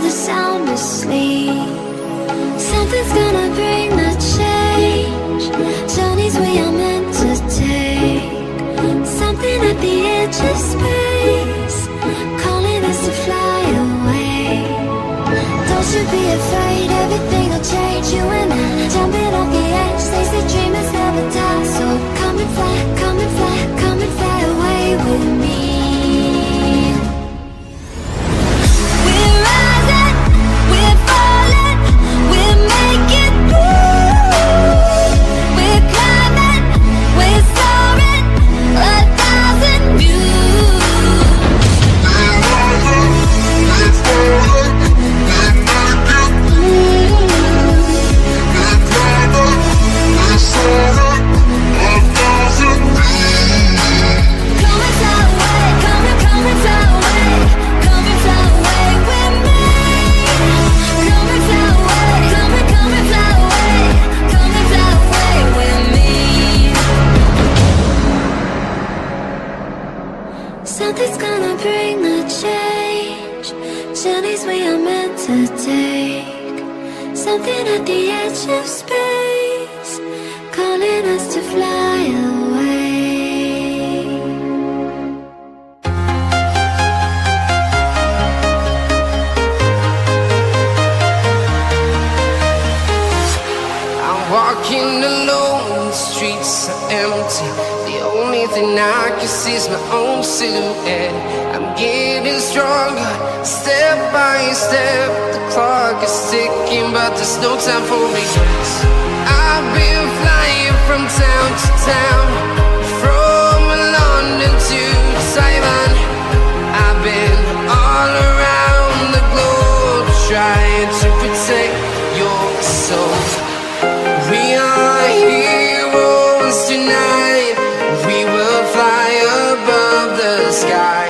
the sound asleep. Something's gonna bring the change. Journeys we are meant to take. Something at the edge of space, calling us to fly away. Don't you be afraid, everything will change. You and I, jumping off the edge. They say dreamers never die. So come and fly, come and fly, come and fly away with me. We're rising, we're falling, we're making through. We're climbing, we're soaring, 1,000 views. We're rising, we're falling, we're making through. We're climbing, we're soaring, 1,000 views. Come and fly away, come and fly away, come and fly away with me. Come and fly away, come and fly away, come and fly away with me. Something's gonna bring the change. Journeys we are meant to take. Something at the edge of space, calling us to fly away. I'm walking alone, the streets are empty. The only thing I can see is my own silhouette. I'm getting stronger, step by step. The clock is ticking, but there's no time for regrets. I've been flying from town to town, from London to Taiwan. I've been all around the globe, trying to protect your soul. We are heroes tonight. We will fly above the sky.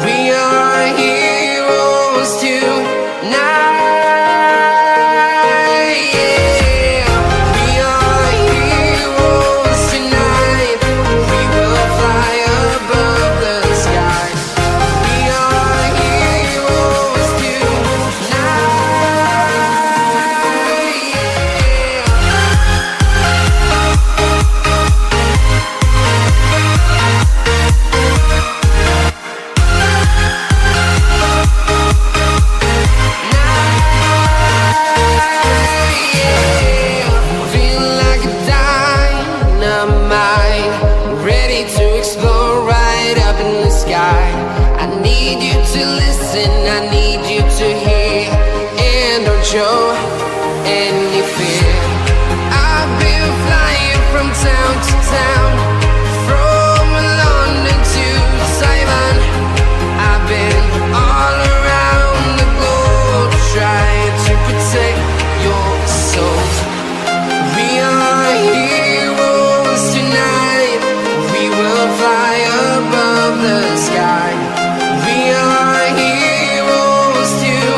We are heroes tonight. Yeah. We are heroes tonight. We will fly above the sky. We are heroes tonight. Feel like a dynamite, ready to explode right up in the sky. I need you to listen, I need you to hear, and don't show any fear. I've been flying from town to town, from London to Taiwan. I've been all around the globe, trying to protect your soul. We are heroes tonight. We will fly above the sky. We are heroes tonight.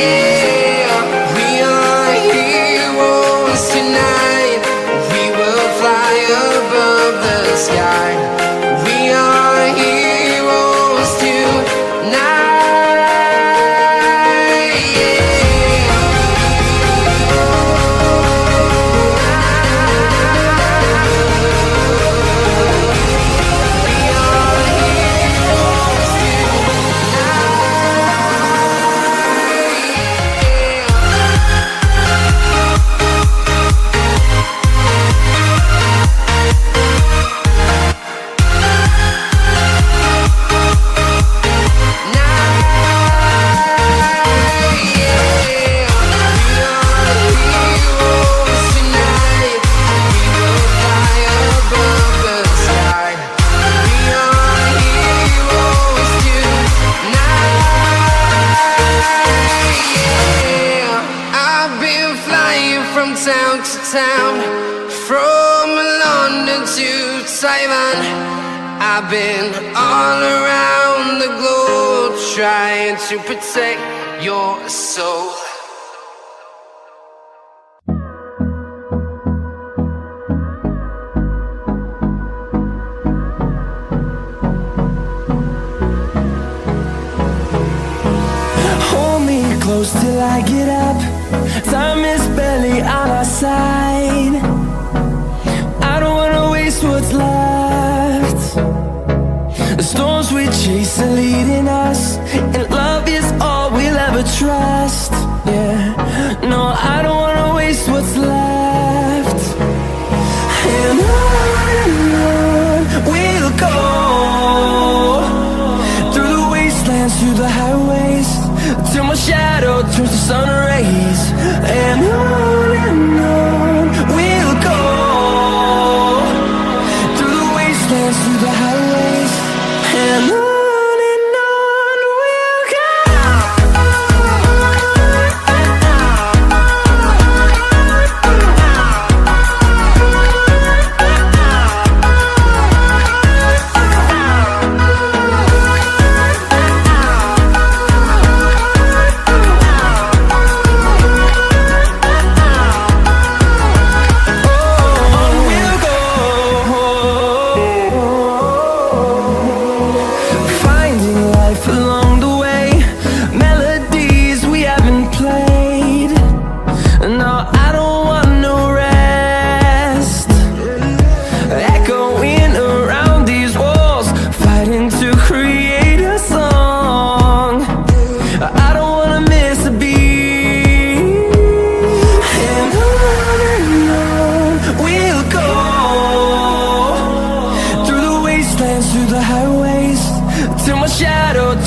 Yeah. We are heroes tonight. We will fly above the sky. We are heroes tonight. Yeah. We are heroes town to town, from London to Taiwan. I've been all around the globe, trying to protect your soul. close till I get up. Time is barely on our side. I don't wanna waste what's left. The storms we chase are leading us, and love is all we'll ever trust. Yeah, no, I don't wanna waste what's left. And on we'll go, through the wastelands, through the highways, till my shadow turns to sun rays. And on we'll go, through the wastelands, through the highways, and on we'll go.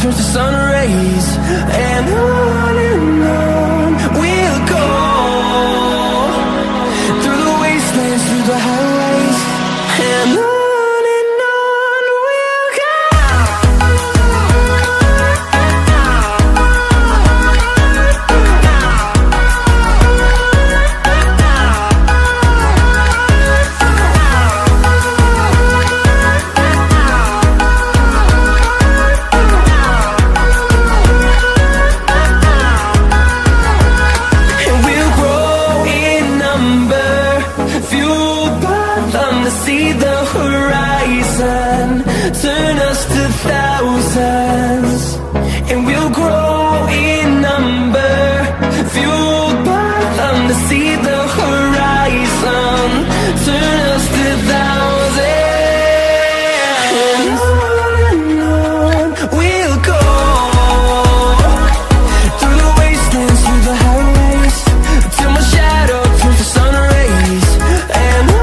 Turns to sun rays, and on we'll go, through the wastelands, through the highways, and on we'll go. See the horizon, turn us to thousands, and we'll grow in number, fueled by them to see the horizon, turn us to thousands. And on we'll go, through the wastelands, through the highways, till my shadow turns to sun rays. And on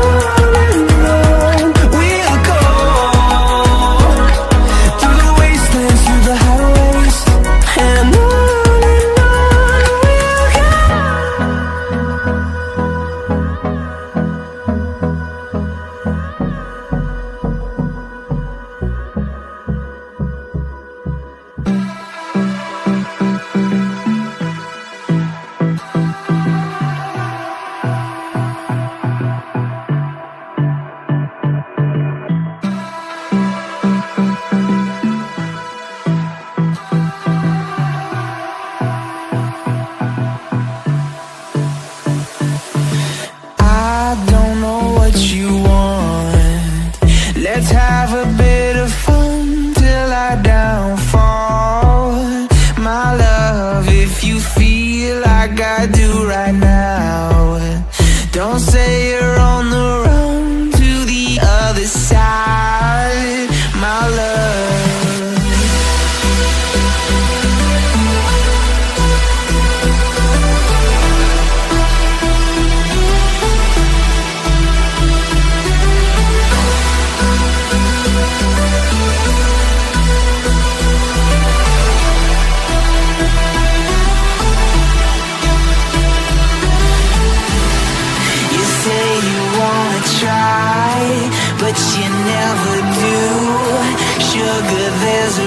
let's have a bit of fun till I downfall. My love, if you feel like I do right now, don't say you're on the run to the other side, my love. Try, but you never do. Sugar, there's a